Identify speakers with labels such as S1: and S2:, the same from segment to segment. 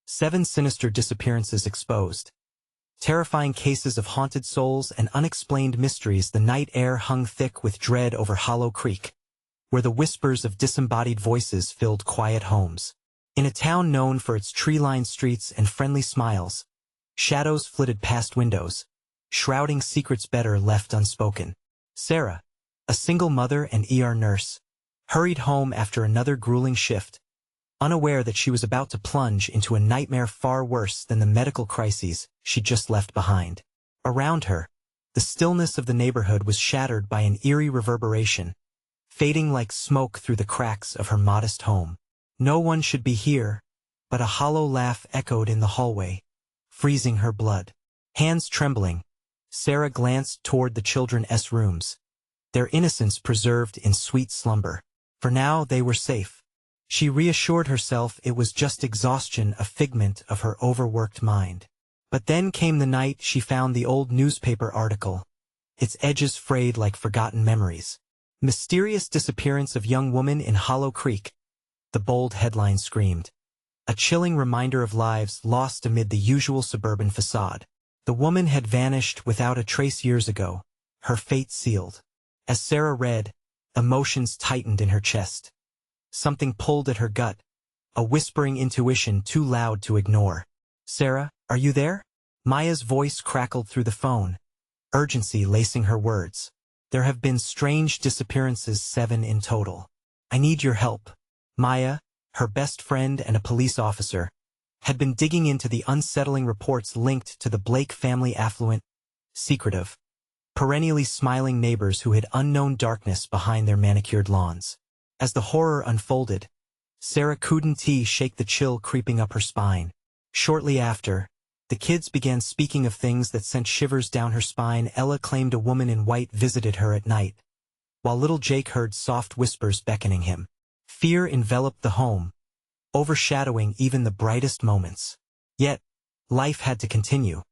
S1: 7 Sinister Disappearances Exposed. Terrifying cases of haunted souls and unexplained mysteries. The night air hung thick with dread over Hollow Creek, where the whispers of disembodied voices filled quiet homes. In a town known for its tree-lined streets and friendly smiles, shadows flitted past windows, shrouding secrets better left unspoken. Sarah, a single mother and ER nurse, hurried home after another grueling shift, unaware that she was about to plunge into a nightmare far worse than the medical crises she'd just left behind. Around her, the stillness of the neighborhood was shattered by an eerie reverberation, fading like smoke through the cracks of her modest home. No one should be here, but a hollow laugh echoed in the hallway, freezing her blood. Hands trembling, Sarah glanced toward the children's rooms, their innocence preserved in sweet slumber. For now they were safe. She reassured herself it was just exhaustion, a figment of her overworked mind. But then came the night she found the old newspaper article, its edges frayed like forgotten memories. Mysterious disappearance of young woman in Hollow Creek, the bold headline screamed. A chilling reminder of lives lost amid the usual suburban facade. The woman had vanished without a trace years ago, her fate sealed. As Sarah read, emotions tightened in her chest. Something pulled at her gut, a whispering intuition too loud to ignore. "Sarah, are you there?" Maya's voice crackled through the phone, urgency lacing her words. "There have been strange disappearances, 7 in total. I need your help." Maya, her best friend and a police officer, had been digging into the unsettling reports linked to the Blake family, affluent, secretive, perennially smiling neighbors who hid unknown darkness behind their manicured lawns. As the horror unfolded, Sarah couldn't shake the chill creeping up her spine. Shortly after, the kids began speaking of things that sent shivers down her spine. Ella claimed a woman in white visited her at night, while little Jake heard soft whispers beckoning him. Fear enveloped the home, overshadowing even the brightest moments. Yet, life had to continue.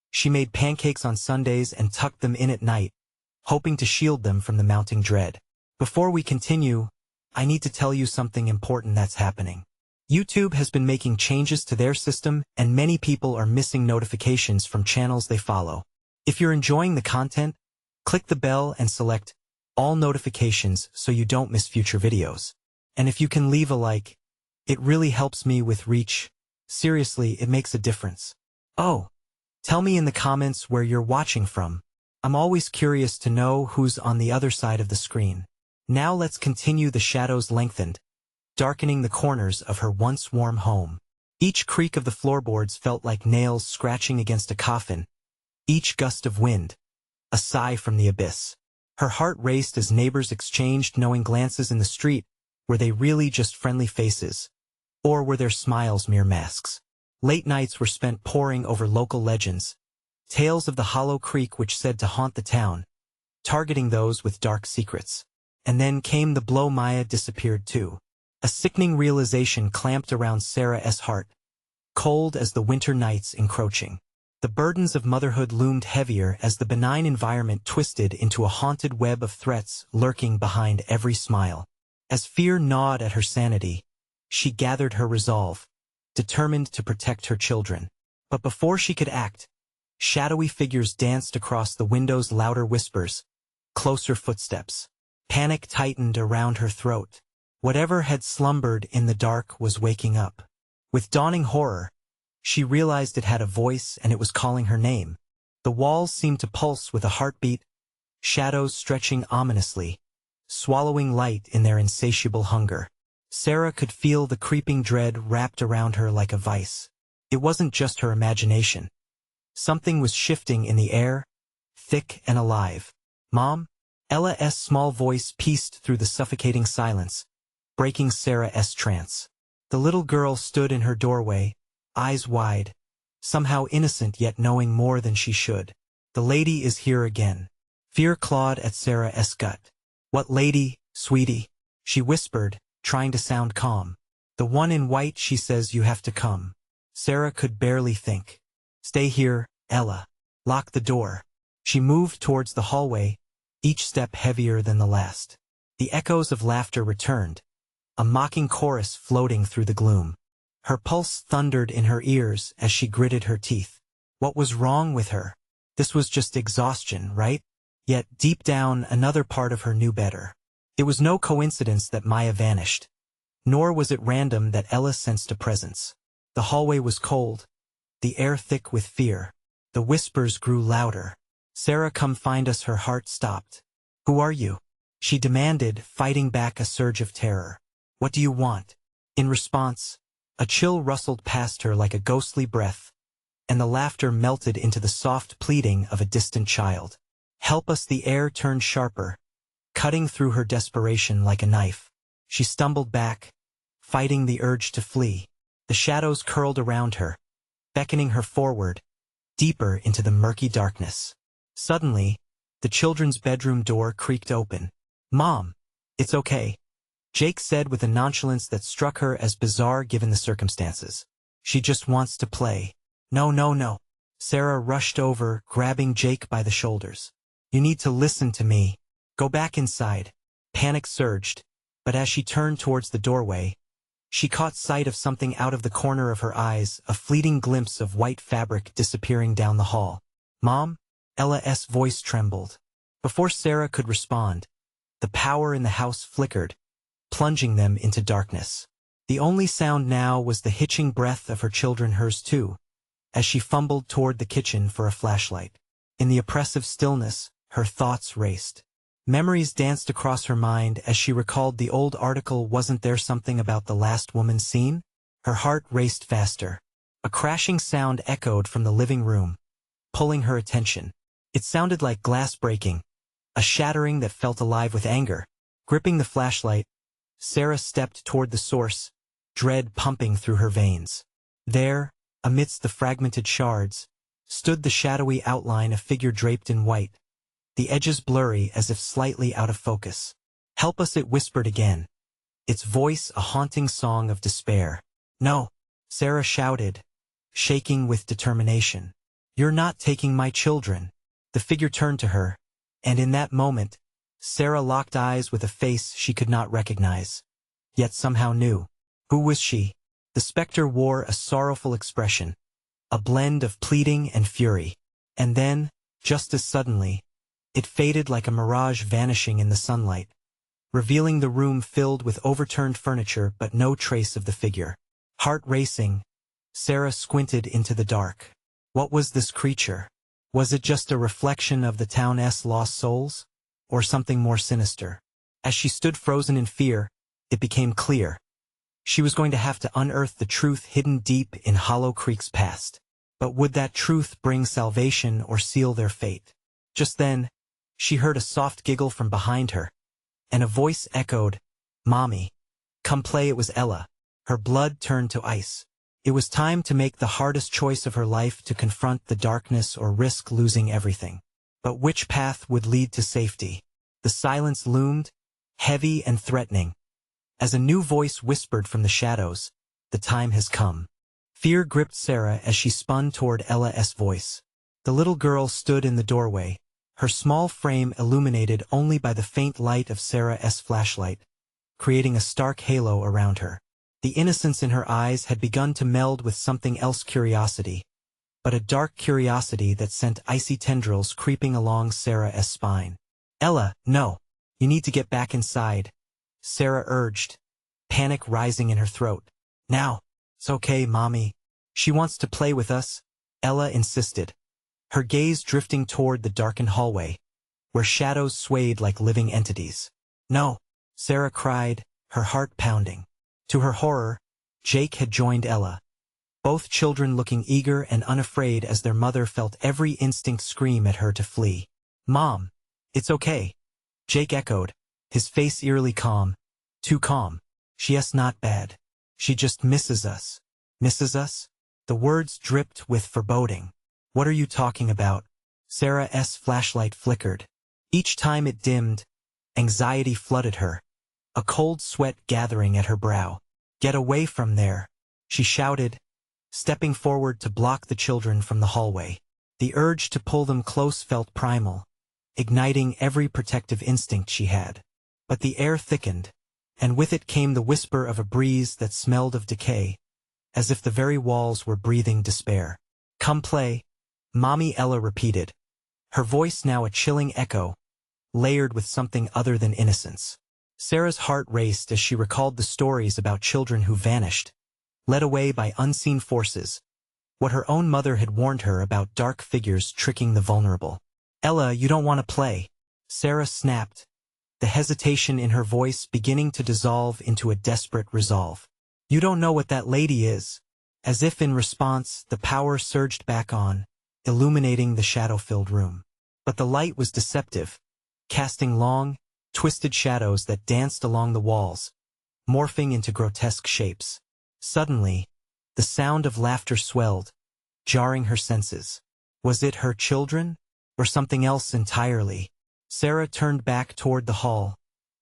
S1: She made pancakes on Sundays and tucked them in at night, hoping to shield them from the mounting dread. Before we continue, I need to tell you something important that's happening. YouTube has been making changes to their system, and many people are missing notifications from channels they follow. If you're enjoying the content, click the bell and select all notifications so you don't miss future videos. And if you can leave a like, it really helps me with reach. Seriously, it makes a difference. Oh, tell me in the comments where you're watching from. I'm always curious to know who's on the other side of the screen. Now let's continue. The shadows lengthened, darkening the corners of her once warm home. Each creak of the floorboards felt like nails scratching against a coffin, each gust of wind, a sigh from the abyss. Her heart raced as neighbors exchanged knowing glances in the street. Were they really just friendly faces? Or were their smiles mere masks? Late nights were spent poring over local legends, tales of the Hollow Creek which said to haunt the town, targeting those with dark secrets. And then came the blow. Maya disappeared too. A sickening realization clamped around Sarah's heart, cold as the winter nights encroaching. The burdens of motherhood loomed heavier as the benign environment twisted into a haunted web of threats lurking behind every smile. As fear gnawed at her sanity, she gathered her resolve, determined to protect her children. But before she could act, shadowy figures danced across the windows, louder whispers, closer footsteps. Panic tightened around her throat. Whatever had slumbered in the dark was waking up. With dawning horror, she realized it had a voice and it was calling her name. The walls seemed to pulse with a heartbeat, shadows stretching ominously, swallowing light in their insatiable hunger. Sarah could feel the creeping dread wrapped around her like a vice. It wasn't just her imagination. Something was shifting in the air, thick and alive. "Mom?" Ella's small voice pieced through the suffocating silence, breaking Sarah's trance. The little girl stood in her doorway, eyes wide, somehow innocent yet knowing more than she should. "The lady is here again." Fear clawed at Sarah's gut. "What lady, sweetie?" she whispered, trying to sound calm. "The one in white. She says you have to come." Sarah could barely think. "Stay here, Ella. Lock the door." She moved towards the hallway, each step heavier than the last. The echoes of laughter returned, a mocking chorus floating through the gloom. Her pulse thundered in her ears as she gritted her teeth. What was wrong with her? This was just exhaustion, right? Yet, deep down, another part of her knew better. It was no coincidence that Maya vanished. Nor was it random that Ella sensed a presence. The hallway was cold, the air thick with fear. The whispers grew louder. "Sarah, come find us." Her heart stopped. "Who are you?" she demanded, fighting back a surge of terror. "What do you want?" In response, a chill rustled past her like a ghostly breath, and the laughter melted into the soft pleading of a distant child. "Help us." The air turned sharper, cutting through her desperation like a knife. She stumbled back, fighting the urge to flee. The shadows curled around her, beckoning her forward, deeper into the murky darkness. Suddenly, the children's bedroom door creaked open. "Mom, it's okay," Jake said with a nonchalance that struck her as bizarre given the circumstances. "She just wants to play." "No, no, no." Sarah rushed over, grabbing Jake by the shoulders. "You need to listen to me. Go back inside." Panic surged, but as she turned towards the doorway, she caught sight of something out of the corner of her eyes, a fleeting glimpse of white fabric disappearing down the hall. "Mom?" Ella's voice trembled. Before Sarah could respond, the power in the house flickered, plunging them into darkness. The only sound now was the hitching breath of her children, hers too, as she fumbled toward the kitchen for a flashlight. In the oppressive stillness, her thoughts raced. Memories danced across her mind as she recalled the old article. Wasn't there something about the last woman seen? Her heart raced faster. A crashing sound echoed from the living room, pulling her attention. It sounded like glass breaking, a shattering that felt alive with anger. Gripping the flashlight, Sarah stepped toward the source, dread pumping through her veins. There, amidst the fragmented shards, stood the shadowy outline, a figure draped in white, the edges blurry as if slightly out of focus. "Help us," it whispered again, its voice a haunting song of despair. "No," Sarah shouted, shaking with determination. "You're not taking my children." The figure turned to her, and in that moment, Sarah locked eyes with a face she could not recognize, yet somehow knew. Who was she? The specter wore a sorrowful expression, a blend of pleading and fury. And then, just as suddenly, it faded like a mirage, vanishing in the sunlight, revealing the room filled with overturned furniture but no trace of the figure. Heart racing, Sarah squinted into the dark. What was this creature? Was it just a reflection of the town's lost souls? Or something more sinister? As she stood frozen in fear, it became clear. She was going to have to unearth the truth hidden deep in Hollow Creek's past. But would that truth bring salvation or seal their fate? Just then, she heard a soft giggle from behind her, and a voice echoed, "Mommy, come play." It was Ella. Her blood turned to ice. It was time to make the hardest choice of her life, to confront the darkness or risk losing everything. But which path would lead to safety? The silence loomed, heavy and threatening, as a new voice whispered from the shadows, "The time has come." Fear gripped Sarah as she spun toward Ella's voice. The little girl stood in the doorway, her small frame illuminated only by the faint light of Sarah's flashlight, creating a stark halo around her. The innocence in her eyes had begun to meld with something else, curiosity, but a dark curiosity that sent icy tendrils creeping along Sarah's spine. "Ella, no. You need to get back inside," Sarah urged, panic rising in her throat. "Now. It's okay, Mommy. She wants to play with us," Ella insisted, her gaze drifting toward the darkened hallway, where shadows swayed like living entities. "No," Sarah cried, her heart pounding. To her horror, Jake had joined Ella, both children looking eager and unafraid as their mother felt every instinct scream at her to flee. "Mom, it's okay," Jake echoed, his face eerily calm. Too calm. "She's not bad. She just misses us." "Misses us?" The words dripped with foreboding. "What are you talking about?" Sarah's flashlight flickered. Each time it dimmed, anxiety flooded her, a cold sweat gathering at her brow. "Get away from there," she shouted, stepping forward to block the children from the hallway. The urge to pull them close felt primal, igniting every protective instinct she had. But the air thickened, and with it came the whisper of a breeze that smelled of decay, as if the very walls were breathing despair. "Come play," Mommy Ella repeated, her voice now a chilling echo, layered with something other than innocence. Sarah's heart raced as she recalled the stories about children who vanished, led away by unseen forces, what her own mother had warned her about dark figures tricking the vulnerable. "Ella, you don't want to play," Sarah snapped, the hesitation in her voice beginning to dissolve into a desperate resolve. "You don't know what that lady is." As if in response, the power surged back on, illuminating the shadow-filled room. But the light was deceptive, casting long, twisted shadows that danced along the walls, morphing into grotesque shapes. Suddenly, the sound of laughter swelled, jarring her senses. Was it her children, or something else entirely? Sarah turned back toward the hall,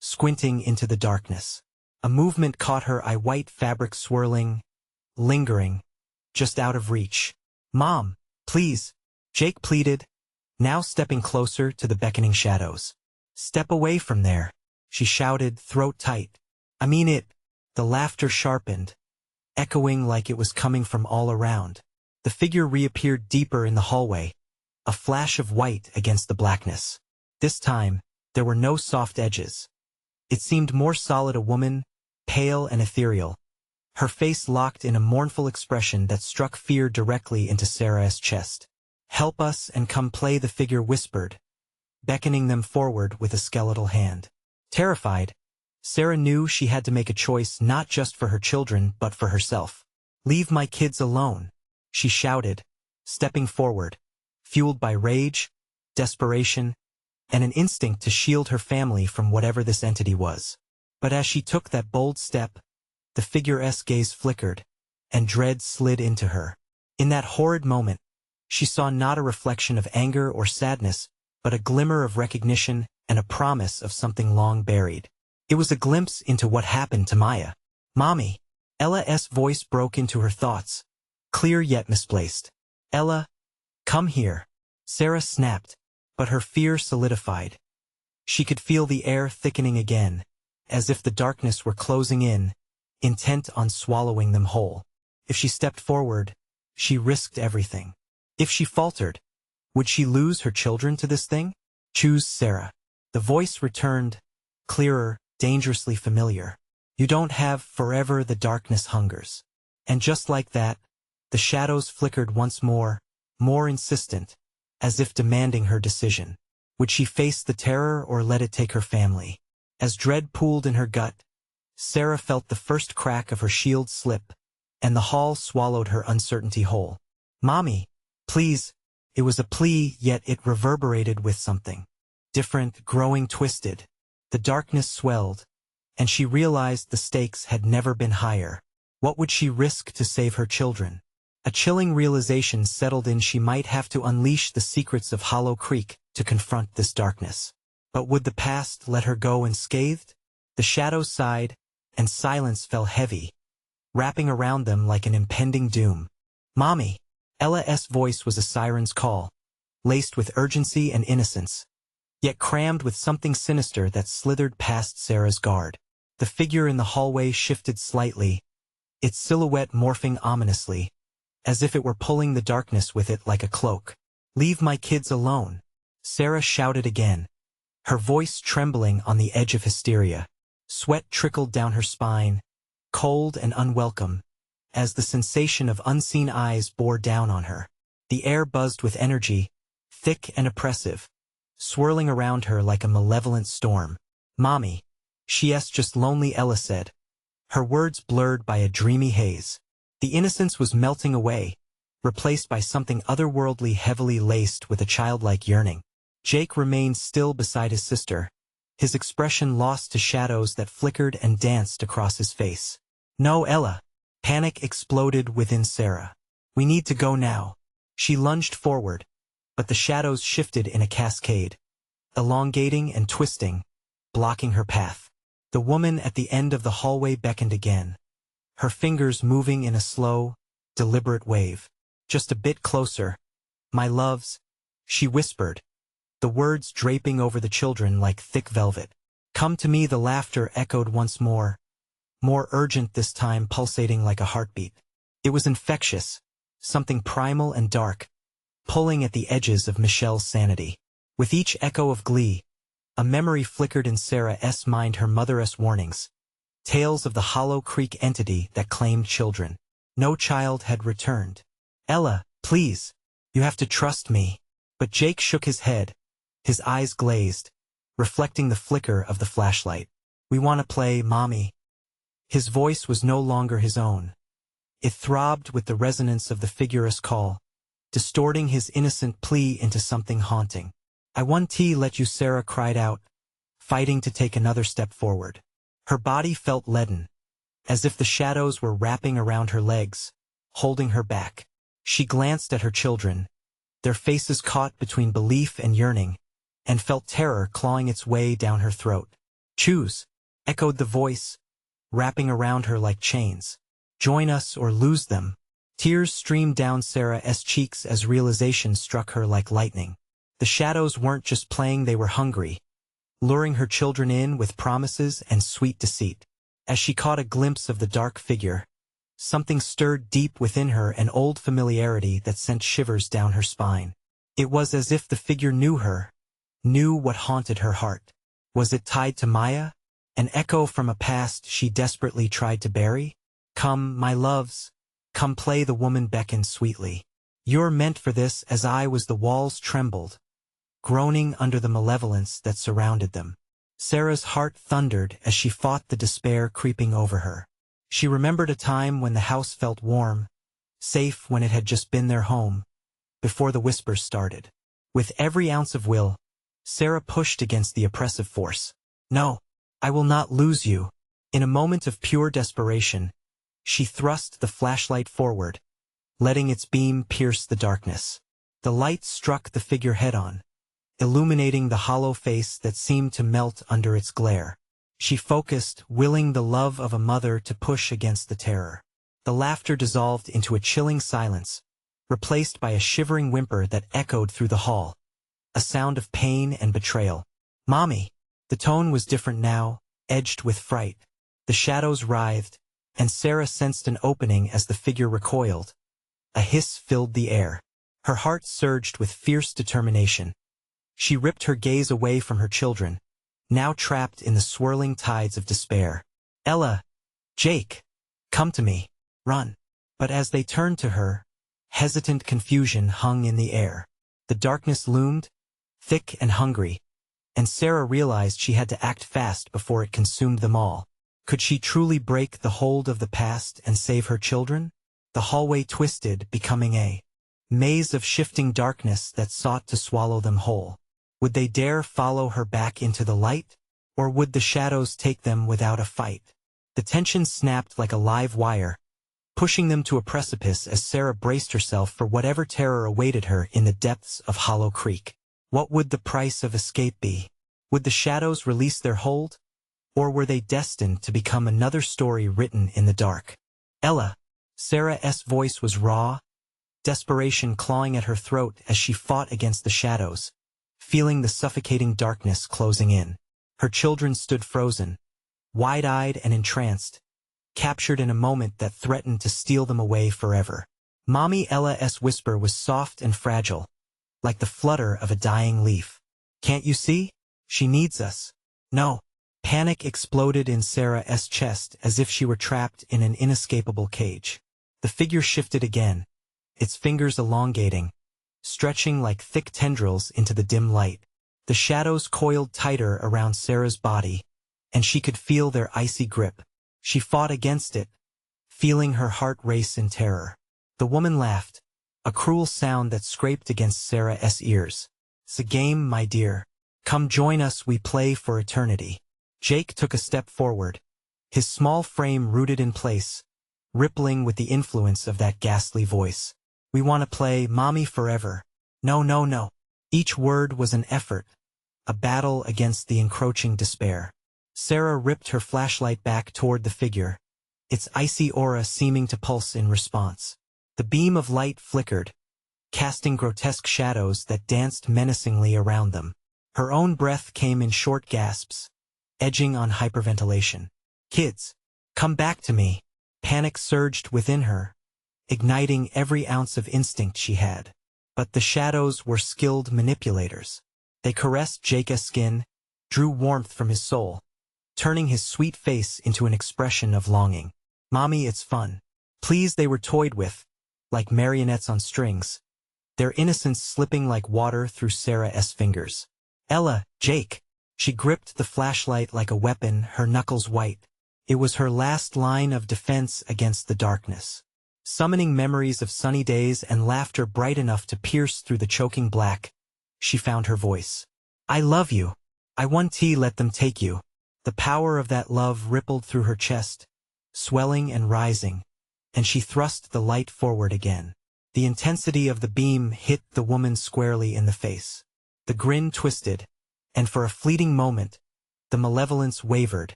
S1: squinting into the darkness. A movement caught her eye, white fabric swirling, lingering, just out of reach. "Mom, please," Jake pleaded, now stepping closer to the beckoning shadows. "Step away from there," she shouted, throat tight. "I mean it." The laughter sharpened, echoing like it was coming from all around. The figure reappeared deeper in the hallway, a flash of white against the blackness. This time, there were no soft edges. It seemed more solid, a woman, pale and ethereal, her face locked in a mournful expression that struck fear directly into Sarah's chest. "Help us and come play," the figure whispered, beckoning them forward with a skeletal hand. Terrified, Sarah knew she had to make a choice not just for her children but for herself. "Leave my kids alone," she shouted, stepping forward, fueled by rage, desperation, and an instinct to shield her family from whatever this entity was. But as she took that bold step, the figure's gaze flickered, and dread slid into her. In that horrid moment, she saw not a reflection of anger or sadness, but a glimmer of recognition and a promise of something long buried. It was a glimpse into what happened to Maya. "Mommy," Ella's voice broke into her thoughts, clear yet misplaced. "Ella, come here." Sarah snapped, but her fear solidified. She could feel the air thickening again, as if the darkness were closing in, intent on swallowing them whole. If she stepped forward, she risked everything. If she faltered, would she lose her children to this thing? "Choose Sarah." The voice returned, clearer, dangerously familiar. "You don't have forever, the darkness hungers." And just like that, the shadows flickered once more, more insistent, as if demanding her decision. Would she face the terror or let it take her family? As dread pooled in her gut, Sarah felt the first crack of her shield slip, and the hall swallowed her uncertainty whole. "Mommy, please." It was a plea, yet it reverberated with something different, growing twisted. The darkness swelled, and she realized the stakes had never been higher. What would she risk to save her children? A chilling realization settled in. She might have to unleash the secrets of Hollow Creek to confront this darkness. But would the past let her go unscathed? The shadows sighed, and silence fell heavy, wrapping around them like an impending doom. "Mommy." Ella's voice was a siren's call, laced with urgency and innocence, yet crammed with something sinister that slithered past Sarah's guard. The figure in the hallway shifted slightly, its silhouette morphing ominously, as if it were pulling the darkness with it like a cloak. "Leave my kids alone," Sarah shouted again, her voice trembling on the edge of hysteria. Sweat trickled down her spine, cold and unwelcome, as the sensation of unseen eyes bore down on her. The air buzzed with energy, thick and oppressive, swirling around her like a malevolent storm. "Mommy." "She's just lonely," Ella said, her words blurred by a dreamy haze. The innocence was melting away, replaced by something otherworldly, heavily laced with a childlike yearning. Jake remained still beside his sister, his expression lost to shadows that flickered and danced across his face. "No, Ella." Panic exploded within Sarah. "We need to go now." She lunged forward, but the shadows shifted in a cascade, elongating and twisting, blocking her path. The woman at the end of the hallway beckoned again, her fingers moving in a slow, deliberate wave. "Just a bit closer, my loves," she whispered, the words draping over the children like thick velvet. "Come to me." The laughter echoed once more urgent this time, pulsating like a heartbeat. It was infectious, something primal and dark, pulling at the edges of Michelle's sanity. With each echo of glee, a memory flickered in Sarah's mind, her mother's warnings. Tales of the Hollow Creek entity that claimed children. No child had returned. "Ella, please, you have to trust me." But Jake shook his head, his eyes glazed, reflecting the flicker of the flashlight. "We want to play, Mommy." His voice was no longer his own. It throbbed with the resonance of the figure's call, distorting his innocent plea into something haunting. "I want to let you," Sarah cried out, fighting to take another step forward. Her body felt leaden, as if the shadows were wrapping around her legs, holding her back. She glanced at her children, their faces caught between belief and yearning, and felt terror clawing its way down her throat. "Choose," echoed the voice, wrapping around her like chains. "Join us or lose them." Tears streamed down Sarah's cheeks as realization struck her like lightning. The shadows weren't just playing, they were hungry, luring her children in with promises and sweet deceit. As she caught a glimpse of the dark figure, something stirred deep within her, an old familiarity that sent shivers down her spine. It was as if the figure knew her, knew what haunted her heart. Was it tied to Maya, an echo from a past she desperately tried to bury? "Come, my loves, come play," the woman beckoned sweetly. "You're meant for this." As I was, the walls trembled, groaning under the malevolence that surrounded them. Sarah's heart thundered as she fought the despair creeping over her. She remembered a time when the house felt warm, safe when it had just been their home, before the whispers started. With every ounce of will, Sarah pushed against the oppressive force. "No, I will not lose you." In a moment of pure desperation, she thrust the flashlight forward, letting its beam pierce the darkness. The light struck the figure head-on, illuminating the hollow face that seemed to melt under its glare. She focused, willing the love of a mother to push against the terror. The laughter dissolved into a chilling silence, replaced by a shivering whimper that echoed through the hall, a sound of pain and betrayal. "Mommy!" The tone was different now, edged with fright. The shadows writhed, and Sarah sensed an opening as the figure recoiled. A hiss filled the air. Her heart surged with fierce determination. She ripped her gaze away from her children, now trapped in the swirling tides of despair. "Ella! Jake! Come to me! Run!" But as they turned to her, hesitant confusion hung in the air. The darkness loomed, thick and hungry, and Sarah realized she had to act fast before it consumed them all. Could she truly break the hold of the past and save her children? The hallway twisted, becoming a maze of shifting darkness that sought to swallow them whole. Would they dare follow her back into the light? Or would the shadows take them without a fight? The tension snapped like a live wire, pushing them to a precipice as Sarah braced herself for whatever terror awaited her in the depths of Hollow Creek. What would the price of escape be? Would the shadows release their hold? Or were they destined to become another story written in the dark? "Ella!" Sarah's voice was raw, desperation clawing at her throat as she fought against the shadows, feeling the suffocating darkness closing in. Her children stood frozen, wide-eyed and entranced, captured in a moment that threatened to steal them away forever. Mommy Ella's whisper was soft and fragile, like the flutter of a dying leaf. "Can't you see? She needs us." "No." Panic exploded in Sarah's chest as if she were trapped in an inescapable cage. The figure shifted again, its fingers elongating, stretching like thick tendrils into the dim light. The shadows coiled tighter around Sarah's body, and she could feel their icy grip. She fought against it, feeling her heart race in terror. The woman laughed, a cruel sound that scraped against Sarah's ears. "It's a game, my dear. Come join us, we play for eternity." Jake took a step forward, his small frame rooted in place, rippling with the influence of that ghastly voice. "We want to play, Mommy, forever." "No, no, no." Each word was an effort, a battle against the encroaching despair. Sarah ripped her flashlight back toward the figure, its icy aura seeming to pulse in response. The beam of light flickered, casting grotesque shadows that danced menacingly around them. Her own breath came in short gasps, edging on hyperventilation. "Kids, come back to me." Panic surged within her, igniting every ounce of instinct she had. But the shadows were skilled manipulators. They caressed Jake's skin, drew warmth from his soul, turning his sweet face into an expression of longing. "Mommy, it's fun." Please, they were toyed with, like marionettes on strings, their innocence slipping like water through Sarah's fingers. "Ella, Jake." She gripped the flashlight like a weapon, her knuckles white. It was her last line of defense against the darkness. Summoning memories of sunny days and laughter bright enough to pierce through the choking black, she found her voice. "I love you. I want to let them take you." The power of that love rippled through her chest, swelling and rising, and she thrust the light forward again. The intensity of the beam hit the woman squarely in the face. The grin twisted, and for a fleeting moment, the malevolence wavered,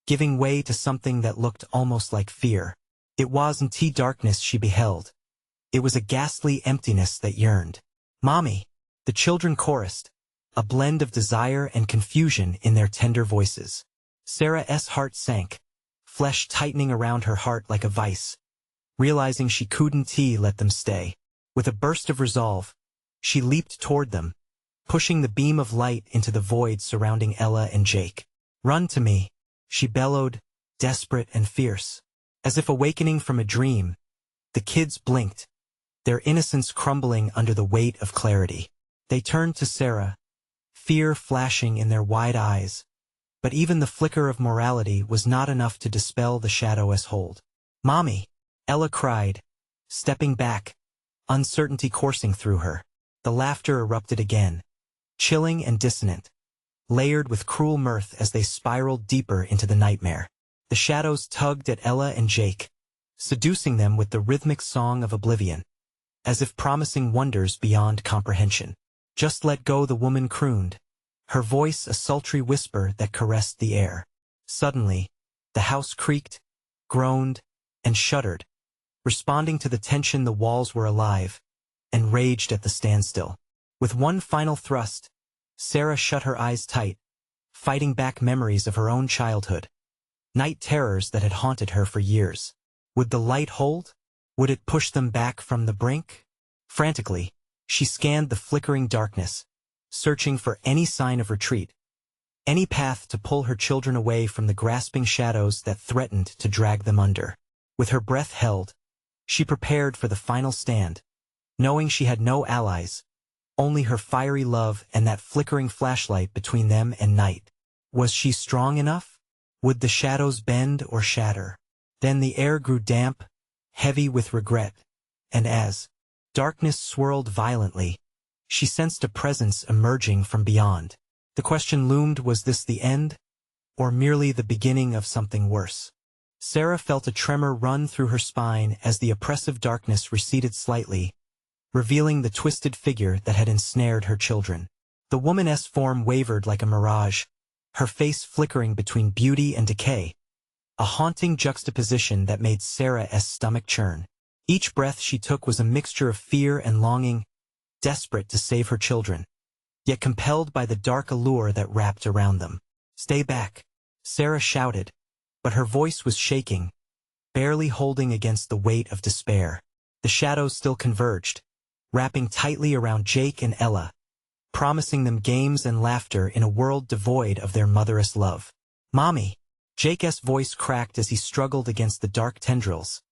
S1: giving way to something that looked almost like fear. It wasn't darkness she beheld. It was a ghastly emptiness that yearned. "Mommy!" The children chorused, a blend of desire and confusion in their tender voices. Sarah's heart sank, flesh tightening around her heart like a vice, realizing she couldn't let them stay. With a burst of resolve, she leaped toward them, pushing the beam of light into the void surrounding Ella and Jake. "Run to me," she bellowed, desperate and fierce. As if awakening from a dream, the kids blinked, their innocence crumbling under the weight of clarity. They turned to Sarah, fear flashing in their wide eyes, but even the flicker of morality was not enough to dispel the shadow's hold. "Mommy!" Ella cried, stepping back, uncertainty coursing through her. The laughter erupted again, chilling and dissonant, layered with cruel mirth as they spiraled deeper into the nightmare. The shadows tugged at Ella and Jake, seducing them with the rhythmic song of oblivion, as if promising wonders beyond comprehension. "Just let go," the woman crooned, her voice a sultry whisper that caressed the air. Suddenly, the house creaked, groaned, and shuddered. Responding to the tension, the walls were alive, and raged at the standstill. With one final thrust, Sarah shut her eyes tight, fighting back memories of her own childhood, night terrors that had haunted her for years. Would the light hold? Would it push them back from the brink? Frantically, she scanned the flickering darkness, searching for any sign of retreat, any path to pull her children away from the grasping shadows that threatened to drag them under. With her breath held, she prepared for the final stand, knowing she had no allies, only her fiery love and that flickering flashlight between them and night. Was she strong enough? Would the shadows bend or shatter? Then the air grew damp, heavy with regret, and as darkness swirled violently, she sensed a presence emerging from beyond. The question loomed, was this the end, or merely the beginning of something worse? Sarah felt a tremor run through her spine as the oppressive darkness receded slightly, revealing the twisted figure that had ensnared her children. The woman's form wavered like a mirage, her face flickering between beauty and decay, a haunting juxtaposition that made Sarah's stomach churn. Each breath she took was a mixture of fear and longing, desperate to save her children, yet compelled by the dark allure that wrapped around them. "Stay back," Sarah shouted, but her voice was shaking, barely holding against the weight of despair. The shadows still converged, wrapping tightly around Jake and Ella, promising them games and laughter in a world devoid of their mother's love. "Mommy!" Jake's voice cracked as he struggled against the dark tendrils,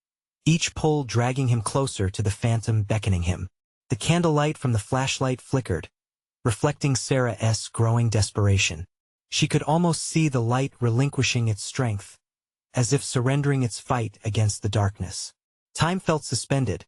S1: each pull dragging him closer to the phantom beckoning him. The candlelight from the flashlight flickered, reflecting Sarah's growing desperation. She could almost see the light relinquishing its strength, as if surrendering its fight against the darkness. Time felt suspended.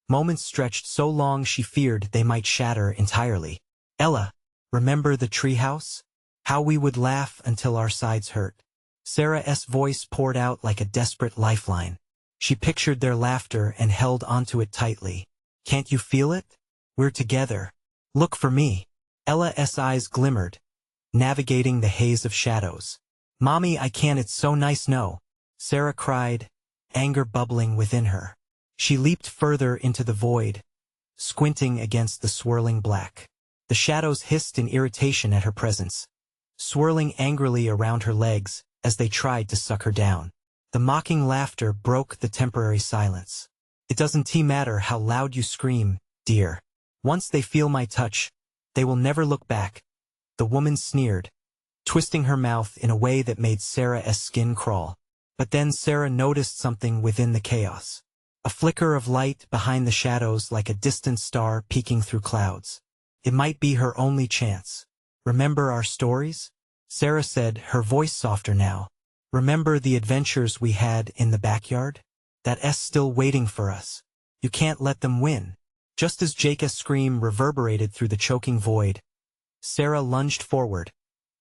S1: Moments stretched so long she feared they might shatter entirely. "Ella, remember the treehouse? How we would laugh until our sides hurt." Sarah's voice poured out like a desperate lifeline. She pictured their laughter and held onto it tightly. "Can't you feel it? We're together. Look for me." Ella's eyes glimmered, navigating the haze of shadows. "Mommy, I can't, it's so nice, no," Sarah cried, anger bubbling within her. She leaped further into the void, squinting against the swirling black. The shadows hissed in irritation at her presence, swirling angrily around her legs as they tried to suck her down. The mocking laughter broke the temporary silence. It doesn't matter how loud you scream, dear. Once they feel my touch, they will never look back." The woman sneered, twisting her mouth in a way that made Sarah's skin crawl. But then Sarah noticed something within the chaos. A flicker of light behind the shadows, like a distant star peeking through clouds. It might be her only chance. "Remember our stories?" Sarah said, her voice softer now. "Remember the adventures we had in the backyard? That's still waiting for us. You can't let them win." Just as Jake's scream reverberated through the choking void, Sarah lunged forward,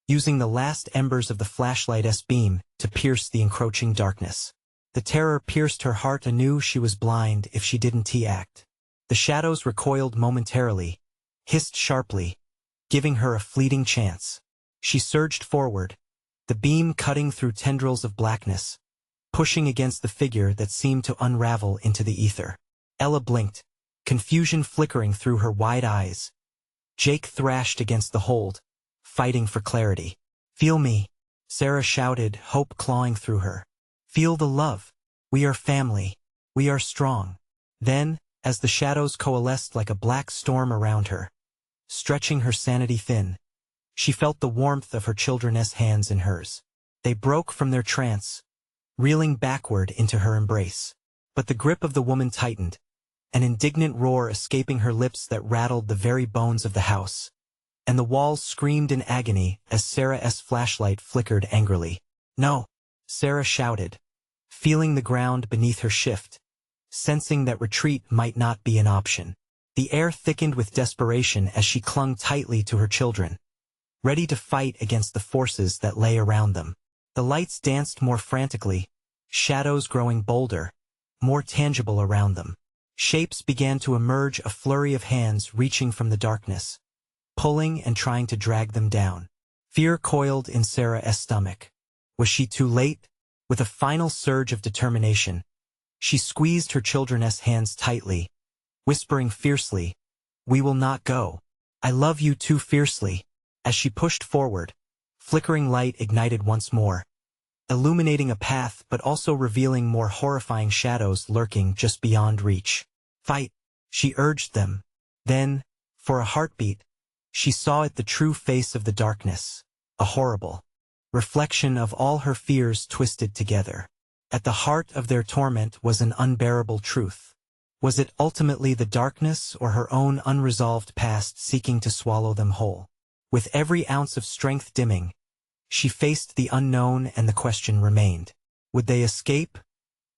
S1: using the last embers of the flashlight's beam to pierce the encroaching darkness. The terror pierced her heart anew. She was blind if she didn't act. The shadows recoiled momentarily, hissed sharply, giving her a fleeting chance. She surged forward, the beam cutting through tendrils of blackness, pushing against the figure that seemed to unravel into the ether. Ella blinked, confusion flickering through her wide eyes. Jake thrashed against the hold, fighting for clarity. "Feel me," Sarah shouted, hope clawing through her. "Feel the love. We are family. We are strong." Then, as the shadows coalesced like a black storm around her, stretching her sanity thin, she felt the warmth of her children's hands in hers. They broke from their trance, reeling backward into her embrace. But the grip of the woman tightened, an indignant roar escaping her lips that rattled the very bones of the house. And the walls screamed in agony as Sarah's flashlight flickered angrily. "No!" Sarah shouted, feeling the ground beneath her shift, sensing that retreat might not be an option. The air thickened with desperation as she clung tightly to her children, ready to fight against the forces that lay around them. The lights danced more frantically, shadows growing bolder, more tangible around them. Shapes began to emerge, a flurry of hands reaching from the darkness, pulling and trying to drag them down. Fear coiled in Sarah's stomach. Was she too late? With a final surge of determination, she squeezed her children's hands tightly, whispering fiercely, "We will not go. I love you too," fiercely. As she pushed forward, flickering light ignited once more, illuminating a path but also revealing more horrifying shadows lurking just beyond reach. "Fight," she urged them. Then, for a heartbeat, she saw it, the true face of the darkness, a horrible reflection of all her fears twisted together. At the heart of their torment was an unbearable truth. Was it ultimately the darkness or her own unresolved past seeking to swallow them whole? With every ounce of strength dimming, she faced the unknown, and the question remained. Would they escape,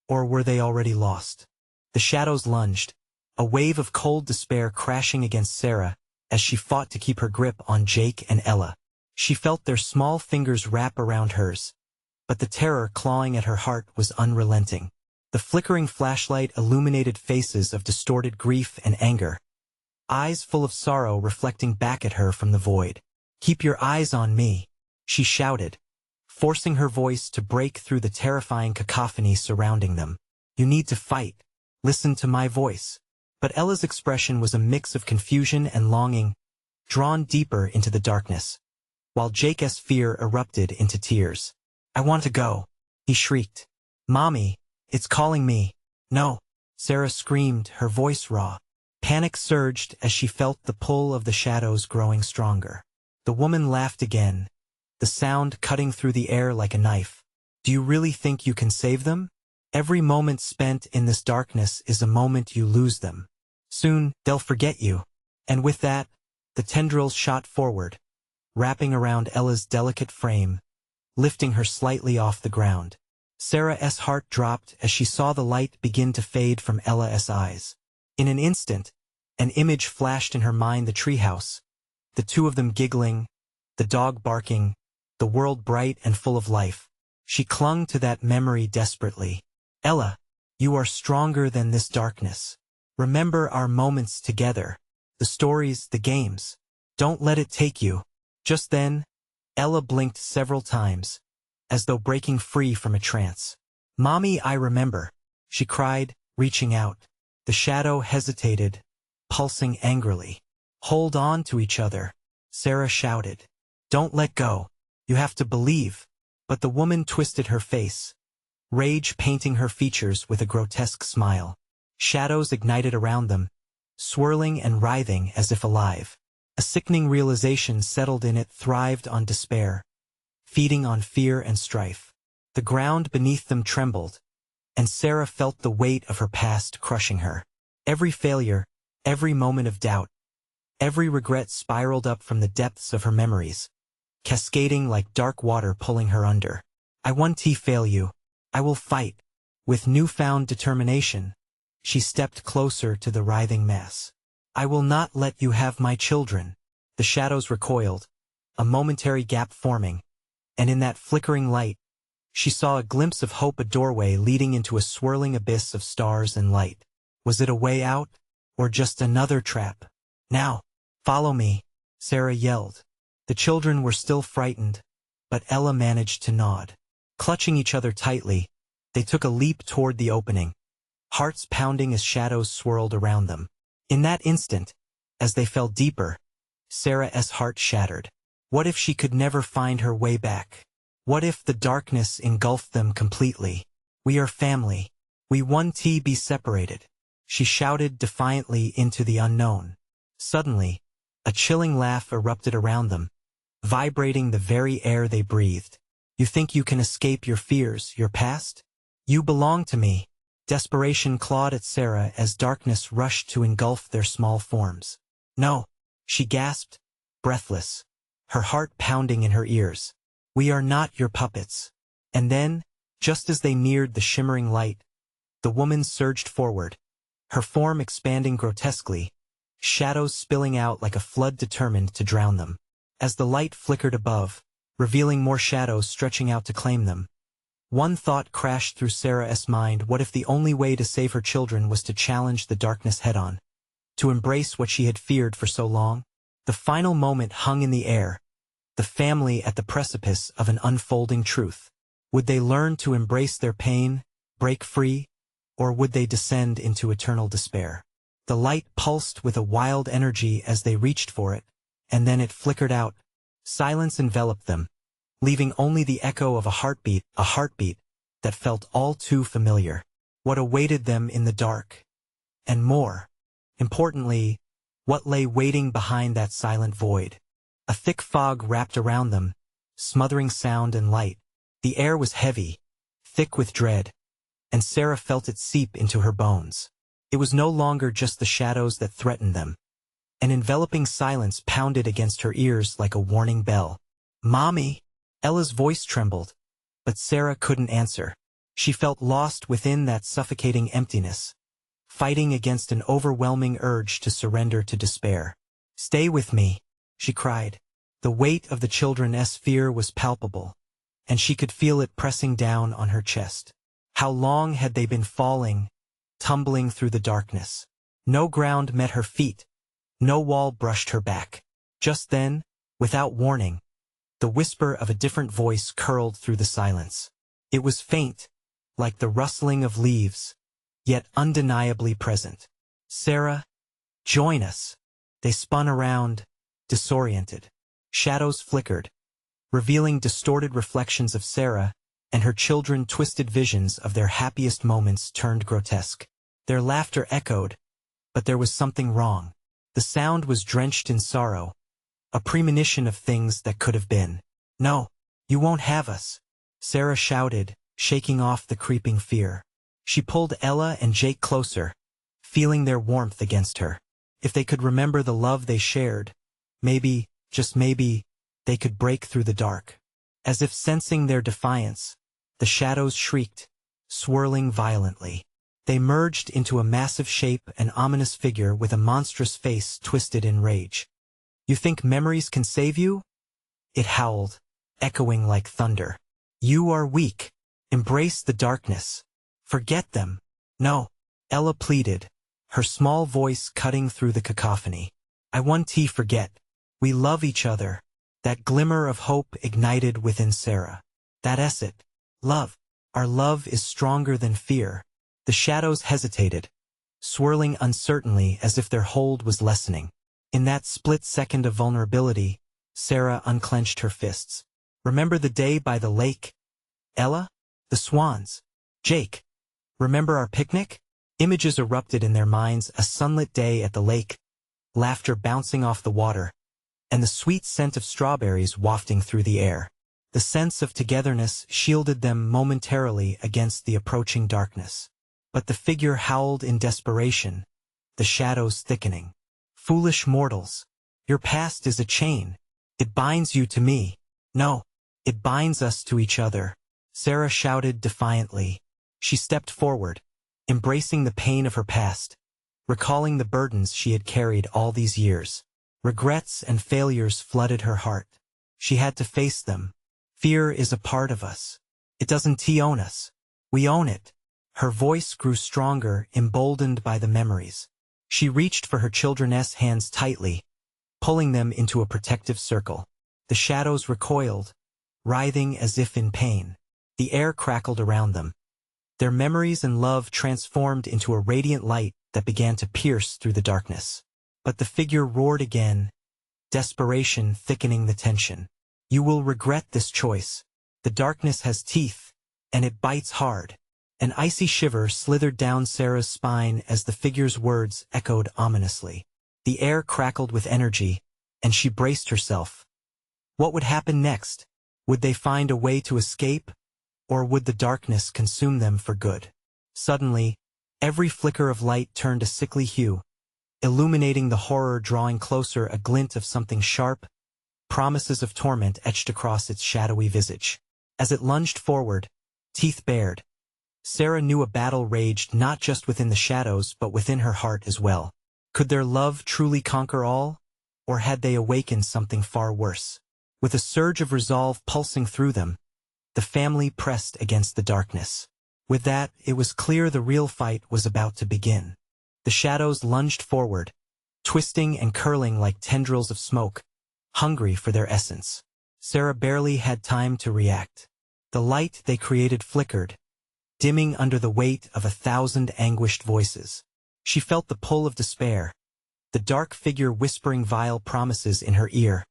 S1: or were they already lost? The shadows lunged, a wave of cold despair crashing against Sarah as she fought to keep her grip on Jake and Ella. She felt their small fingers wrap around hers, but the terror clawing at her heart was unrelenting. The flickering flashlight illuminated faces of distorted grief and anger, eyes full of sorrow reflecting back at her from the void. "Keep your eyes on me," she shouted, forcing her voice to break through the terrifying cacophony surrounding them. "You need to fight. Listen to my voice." But Ella's expression was a mix of confusion and longing, drawn deeper into the darkness, while Jake's fear erupted into tears. "I want to go," he shrieked. "Mommy, it's calling me." "No," Sarah screamed, her voice raw. Panic surged as she felt the pull of the shadows growing stronger. The woman laughed again, the sound cutting through the air like a knife. "Do you really think you can save them? Every moment spent in this darkness is a moment you lose them. Soon, they'll forget you." And with that, the tendrils shot forward, wrapping around Ella's delicate frame, lifting her slightly off the ground. Sarah's heart dropped as she saw the light begin to fade from Ella's eyes. In an instant, an image flashed in her mind: the treehouse, the two of them giggling, the dog barking, the world bright and full of life. She clung to that memory desperately. "Ella, you are stronger than this darkness. Remember our moments together, the stories, the games. Don't let it take you." Just then, Ella blinked several times, as though breaking free from a trance. "Mommy, I remember," she cried, reaching out. The shadow hesitated, pulsing angrily. "Hold on to each other," Sarah shouted. "Don't let go. You have to believe." But the woman twisted her face, rage painting her features with a grotesque smile. Shadows ignited around them, swirling and writhing as if alive. A sickening realization settled in. It thrived on despair, feeding on fear and strife. The ground beneath them trembled, and Sarah felt the weight of her past crushing her. Every failure, every moment of doubt, every regret spiraled up from the depths of her memories, cascading like dark water pulling her under. I won't fail you. I will fight. With newfound determination, she stepped closer to the writhing mass. I will not let you have my children. The shadows recoiled, a momentary gap forming, and in that flickering light, she saw a glimpse of hope, a doorway leading into a swirling abyss of stars and light. Was it a way out, or just another trap? Now, follow me, Sarah yelled. The children were still frightened, but Ella managed to nod. Clutching each other tightly, they took a leap toward the opening, hearts pounding as shadows swirled around them. In that instant, as they fell deeper, Sarah's heart shattered. What if she could never find her way back? What if the darkness engulfed them completely? We are family. We won't be separated, she shouted defiantly into the unknown. Suddenly, a chilling laugh erupted around them, vibrating the very air they breathed. You think you can escape your fears, your past? You belong to me. Desperation clawed at Sarah as darkness rushed to engulf their small forms. No, she gasped, breathless, her heart pounding in her ears. We are not your puppets. And then, just as they neared the shimmering light, the woman surged forward, her form expanding grotesquely, shadows spilling out like a flood determined to drown them. As the light flickered above, revealing more shadows stretching out to claim them, one thought crashed through Sarah's mind. What if the only way to save her children was to challenge the darkness head-on? To embrace what she had feared for so long? The final moment hung in the air, the family at the precipice of an unfolding truth. Would they learn to embrace their pain, break free, or would they descend into eternal despair? The light pulsed with a wild energy as they reached for it, and then it flickered out. Silence enveloped them, leaving only the echo of a heartbeat that felt all too familiar. What awaited them in the dark? And more importantly, what lay waiting behind that silent void? A thick fog wrapped around them, smothering sound and light. The air was heavy, thick with dread, and Sarah felt it seep into her bones. It was no longer just the shadows that threatened them. An enveloping silence pounded against her ears like a warning bell. Mommy! Ella's voice trembled, but Sarah couldn't answer. She felt lost within that suffocating emptiness, fighting against an overwhelming urge to surrender to despair. Stay with me, she cried. The weight of the children's fear was palpable, and she could feel it pressing down on her chest. How long had they been falling, tumbling through the darkness? No ground met her feet, no wall brushed her back. Just then, without warning, the whisper of a different voice curled through the silence. It was faint, like the rustling of leaves, yet undeniably present. Sarah, join us. They spun around, disoriented. Shadows flickered, revealing distorted reflections of Sarah, and her children. Twisted visions of their happiest moments turned grotesque. Their laughter echoed, but there was something wrong. The sound was drenched in sorrow, a premonition of things that could have been. No, you won't have us, Sarah shouted, shaking off the creeping fear. She pulled Ella and Jake closer, feeling their warmth against her. If they could remember the love they shared, maybe, just maybe, they could break through the dark. As if sensing their defiance, the shadows shrieked, swirling violently. They merged into a massive shape, an ominous figure with a monstrous face twisted in rage. You think memories can save you? It howled, echoing like thunder. You are weak. Embrace the darkness. Forget them. No, Ella pleaded, her small voice cutting through the cacophony. I won't forget. We love each other. That glimmer of hope ignited within Sarah. That's it. Love. Our love is stronger than fear. The shadows hesitated, swirling uncertainly as if their hold was lessening. In that split second of vulnerability, Sarah unclenched her fists. Remember the day by the lake? Ella? The swans? Jake? Remember our picnic? Images erupted in their minds: a sunlit day at the lake, laughter bouncing off the water, and the sweet scent of strawberries wafting through the air. The sense of togetherness shielded them momentarily against the approaching darkness. But the figure howled in desperation, the shadows thickening. "Foolish mortals! Your past is a chain. It binds you to me. No, it binds us to each other," Sarah shouted defiantly. She stepped forward, embracing the pain of her past, recalling the burdens she had carried all these years. Regrets and failures flooded her heart. She had to face them. "Fear is a part of us. It doesn't own us. We own it." Her voice grew stronger, emboldened by the memories. She reached for her children's hands tightly, pulling them into a protective circle. The shadows recoiled, writhing as if in pain. The air crackled around them. Their memories and love transformed into a radiant light that began to pierce through the darkness. But the figure roared again, desperation thickening the tension. "You will regret this choice. The darkness has teeth, and it bites hard." An icy shiver slithered down Sarah's spine as the figure's words echoed ominously. The air crackled with energy, and she braced herself. What would happen next? Would they find a way to escape, or would the darkness consume them for good? Suddenly, every flicker of light turned a sickly hue, illuminating the horror drawing closer. A glint of something sharp, promises of torment etched across its shadowy visage. As it lunged forward, teeth bared, Sarah knew a battle raged not just within the shadows but within her heart as well. Could their love truly conquer all? Or had they awakened something far worse? With a surge of resolve pulsing through them, the family pressed against the darkness. With that, it was clear the real fight was about to begin. The shadows lunged forward, twisting and curling like tendrils of smoke, hungry for their essence. Sarah barely had time to react. The light they created flickered, dimming under the weight of 1,000 anguished voices. She felt the pull of despair, the dark figure whispering vile promises in her ear,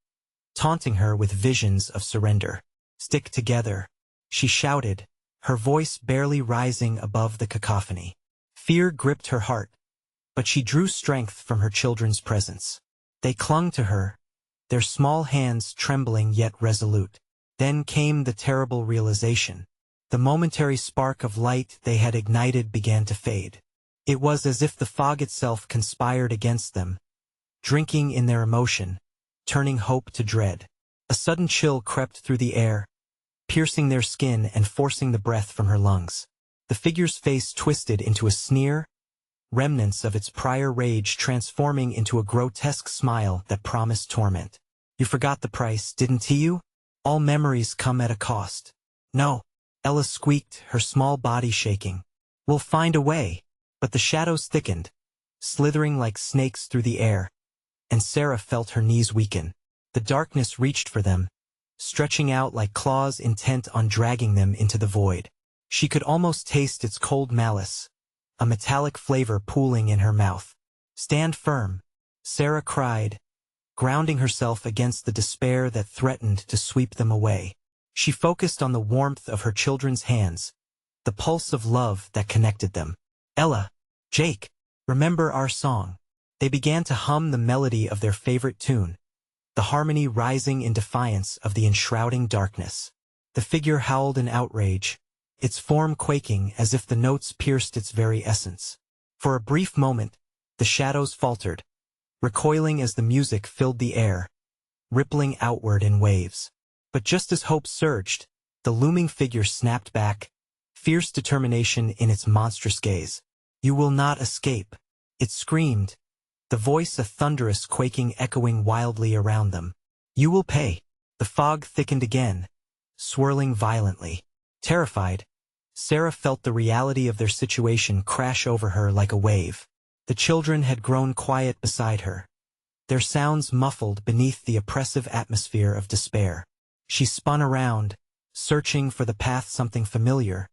S1: taunting her with visions of surrender. "Stick together," she shouted, her voice barely rising above the cacophony. Fear gripped her heart, but she drew strength from her children's presence. They clung to her, their small hands trembling yet resolute. Then came the terrible realization. The momentary spark of light they had ignited began to fade. It was as if the fog itself conspired against them, drinking in their emotion, turning hope to dread. A sudden chill crept through the air, piercing their skin and forcing the breath from her lungs. The figure's face twisted into a sneer, remnants of its prior rage transforming into a grotesque smile that promised torment. "You forgot the price, didn't you? All memories come at a cost." "No," Ella squeaked, her small body shaking. "We'll find a way." But the shadows thickened, slithering like snakes through the air, and Sarah felt her knees weaken. The darkness reached for them, stretching out like claws intent on dragging them into the void. She could almost taste its cold malice, a metallic flavor pooling in her mouth. "Stand firm," Sarah cried, grounding herself against the despair that threatened to sweep them away. She focused on the warmth of her children's hands, the pulse of love that connected them. "Ella, Jake, remember our song." They began to hum the melody of their favorite tune, the harmony rising in defiance of the enshrouding darkness. The figure howled in outrage, its form quaking as if the notes pierced its very essence. For a brief moment, the shadows faltered, recoiling as the music filled the air, rippling outward in waves. But just as hope surged, the looming figure snapped back, fierce determination in its monstrous gaze. "You will not escape," it screamed, the voice a thunderous quaking echoing wildly around them. "You will pay." The fog thickened again, swirling violently. Terrified, Sarah felt the reality of their situation crash over her like a wave. The children had grown quiet beside her, their sounds muffled beneath the oppressive atmosphere of despair. She spun around, searching for the path, something familiar,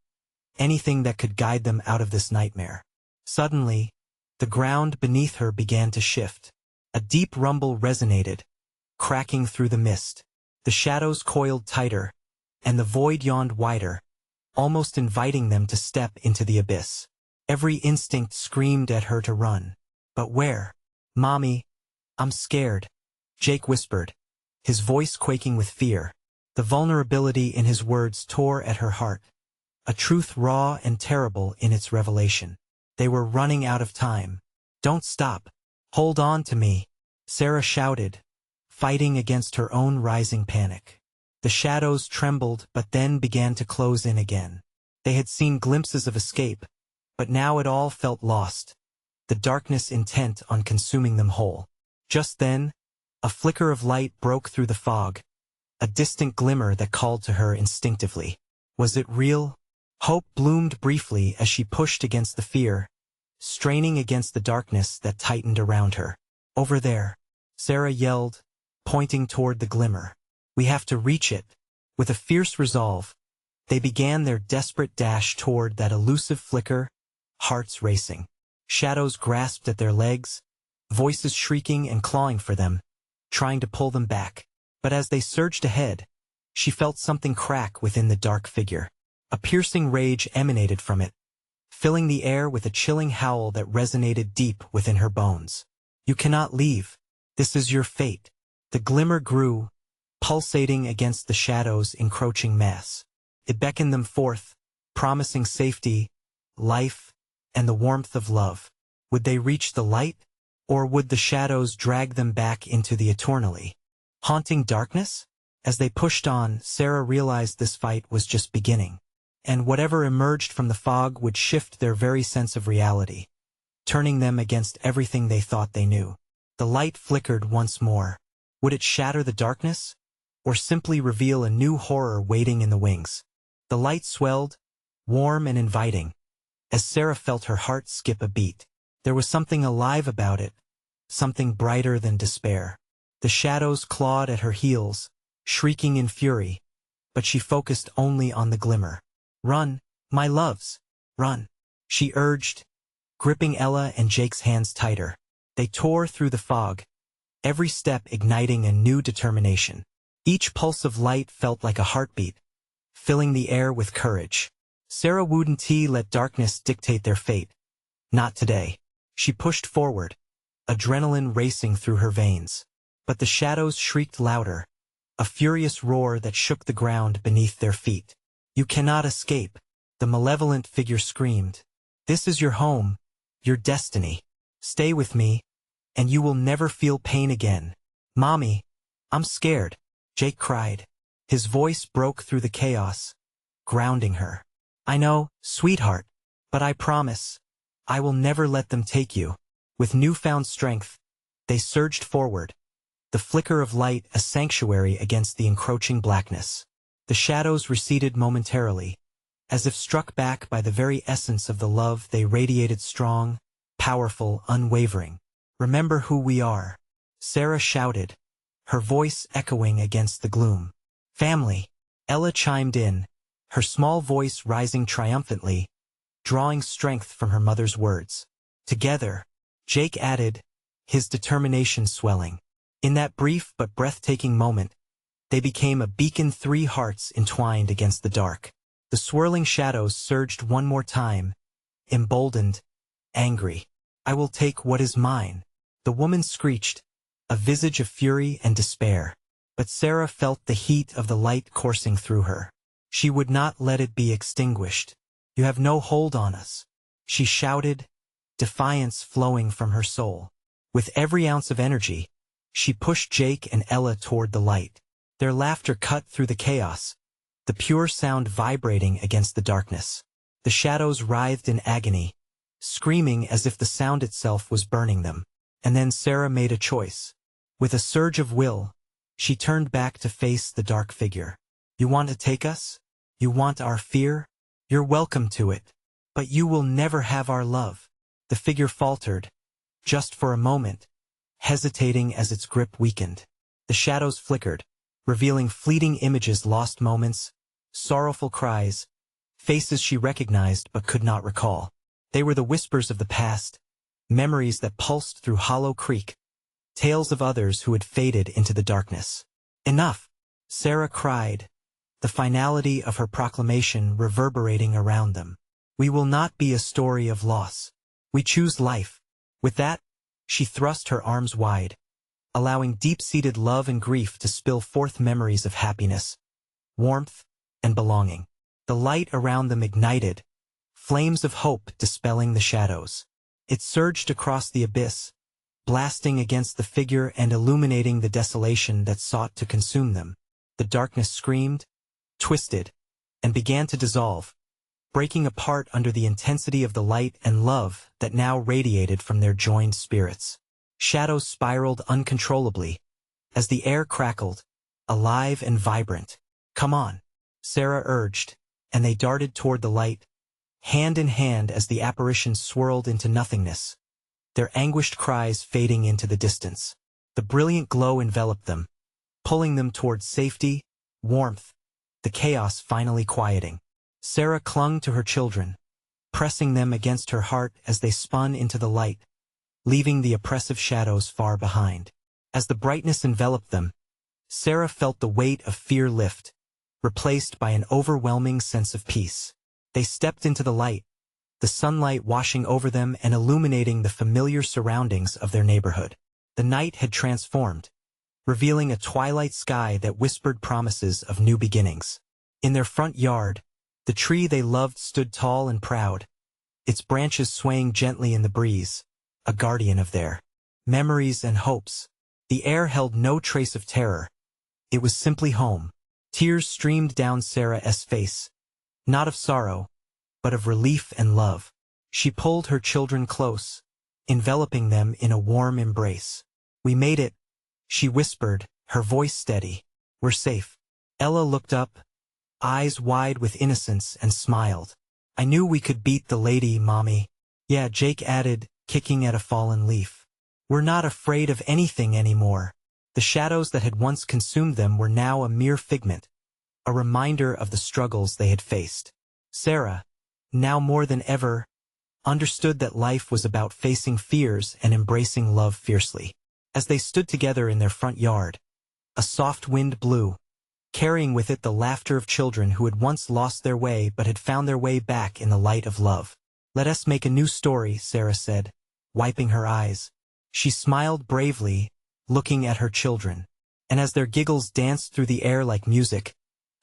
S1: anything that could guide them out of this nightmare. Suddenly, the ground beneath her began to shift. A deep rumble resonated, cracking through the mist. The shadows coiled tighter, and the void yawned wider, almost inviting them to step into the abyss. Every instinct screamed at her to run. But where? "Mommy, I'm scared," Jake whispered, his voice quaking with fear. The vulnerability in his words tore at her heart, a truth raw and terrible in its revelation. They were running out of time. "Don't stop. Hold on to me," Sarah shouted, fighting against her own rising panic. The shadows trembled but then began to close in again. They had seen glimpses of escape, but now it all felt lost, the darkness intent on consuming them whole. Just then, a flicker of light broke through the fog, a distant glimmer that called to her instinctively. Was it real? Hope bloomed briefly as she pushed against the fear, straining against the darkness that tightened around her. "Over there," Sarah yelled, pointing toward the glimmer. "We have to reach it." With a fierce resolve, they began their desperate dash toward that elusive flicker, hearts racing. Shadows grasped at their legs, voices shrieking and clawing for them, trying to pull them back. But as they surged ahead, she felt something crack within the dark figure. A piercing rage emanated from it, filling the air with a chilling howl that resonated deep within her bones. "You cannot leave. This is your fate." The glimmer grew, pulsating against the shadows' encroaching mass. It beckoned them forth, promising safety, life, and the warmth of love. Would they reach the light, or would the shadows drag them back into the eternally haunting darkness? As they pushed on, Sarah realized this fight was just beginning, and whatever emerged from the fog would shift their very sense of reality, turning them against everything they thought they knew. The light flickered once more. Would it shatter the darkness, or simply reveal a new horror waiting in the wings? The light swelled, warm and inviting, as Sarah felt her heart skip a beat. There was something alive about it, something brighter than despair. The shadows clawed at her heels, shrieking in fury, but she focused only on the glimmer. "Run, my loves, run," she urged, gripping Ella and Jake's hands tighter. They tore through the fog, every step igniting a new determination. Each pulse of light felt like a heartbeat, filling the air with courage. Sarah wouldn't let darkness dictate their fate. Not today. She pushed forward, adrenaline racing through her veins. But the shadows shrieked louder, a furious roar that shook the ground beneath their feet. "You cannot escape," the malevolent figure screamed. "This is your home, your destiny. Stay with me, and you will never feel pain again." "Mommy, I'm scared," Jake cried. His voice broke through the chaos, grounding her. "I know, sweetheart, but I promise, I will never let them take you." With newfound strength, they surged forward, the flicker of light a sanctuary against the encroaching blackness. The shadows receded momentarily, as if struck back by the very essence of the love they radiated, strong, powerful, unwavering. "Remember who we are," Sarah shouted, her voice echoing against the gloom. "Family," Ella chimed in, her small voice rising triumphantly, drawing strength from her mother's words. "Together," Jake added, his determination swelling. In that brief but breathtaking moment, they became a beacon, three hearts entwined against the dark. The swirling shadows surged one more time, emboldened, angry. "I will take what is mine," the woman screeched, a visage of fury and despair. But Sarah felt the heat of the light coursing through her. She would not let it be extinguished. "You have no hold on us," she shouted, defiance flowing from her soul. With every ounce of energy, she pushed Jake and Ella toward the light. Their laughter cut through the chaos, the pure sound vibrating against the darkness. The shadows writhed in agony, screaming as if the sound itself was burning them. And then Sarah made a choice. With a surge of will, she turned back to face the dark figure. "You want to take us? You want our fear? You're welcome to it. But you will never have our love." The figure faltered, just for a moment, hesitating as its grip weakened. The shadows flickered, revealing fleeting images, lost moments, sorrowful cries, faces she recognized but could not recall. They were the whispers of the past, memories that pulsed through Hollow Creek, tales of others who had faded into the darkness. "Enough!" Sarah cried, the finality of her proclamation reverberating around them. We will not be a story of loss. We choose life. With that, she thrust her arms wide, allowing deep-seated love and grief to spill forth memories of happiness, warmth, and belonging. The light around them ignited, flames of hope dispelling the shadows. It surged across the abyss, blasting against the figure and illuminating the desolation that sought to consume them. The darkness screamed, twisted, and began to dissolve, breaking apart under the intensity of the light and love that now radiated from their joined spirits. Shadows spiraled uncontrollably, as the air crackled, alive and vibrant. "Come on," Sarah urged, and they darted toward the light, hand in hand as the apparitions swirled into nothingness, their anguished cries fading into the distance. The brilliant glow enveloped them, pulling them toward safety, warmth, the chaos finally quieting. Sarah clung to her children, pressing them against her heart as they spun into the light, leaving the oppressive shadows far behind. As the brightness enveloped them, Sarah felt the weight of fear lift, replaced by an overwhelming sense of peace. They stepped into the light, the sunlight washing over them and illuminating the familiar surroundings of their neighborhood. The night had transformed, revealing a twilight sky that whispered promises of new beginnings. In their front yard, the tree they loved stood tall and proud, its branches swaying gently in the breeze, a guardian of their memories and hopes. The air held no trace of terror. It was simply home. Tears streamed down Sarah's face, not of sorrow, but of relief and love. She pulled her children close, enveloping them in a warm embrace. "We made it," she whispered, her voice steady. "We're safe." Ella looked up, eyes wide with innocence, and smiled. "I knew we could beat the lady, Mommy." "Yeah," Jake added, kicking at a fallen leaf. "We're not afraid of anything anymore." The shadows that had once consumed them were now a mere figment, a reminder of the struggles they had faced. Sarah, now more than ever, understood that life was about facing fears and embracing love fiercely. As they stood together in their front yard, a soft wind blew, carrying with it the laughter of children who had once lost their way but had found their way back in the light of love. "Let us make a new story," Sarah said, wiping her eyes. She smiled bravely, looking at her children, and as their giggles danced through the air like music,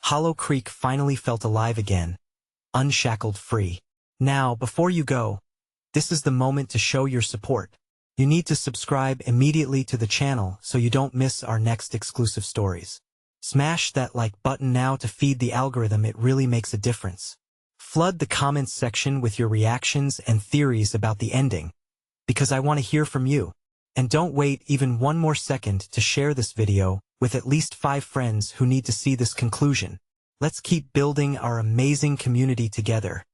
S1: Hollow Creek finally felt alive again, unshackled, free. Now, before you go, this is the moment to show your support. You need to subscribe immediately to the channel so you don't miss our next exclusive stories. Smash that like button now to feed the algorithm. It really makes a difference. Flood the comments section with your reactions and theories about the ending, because I want to hear from you. And don't wait even one more second to share this video with at least 5 friends who need to see this conclusion. Let's keep building our amazing community together.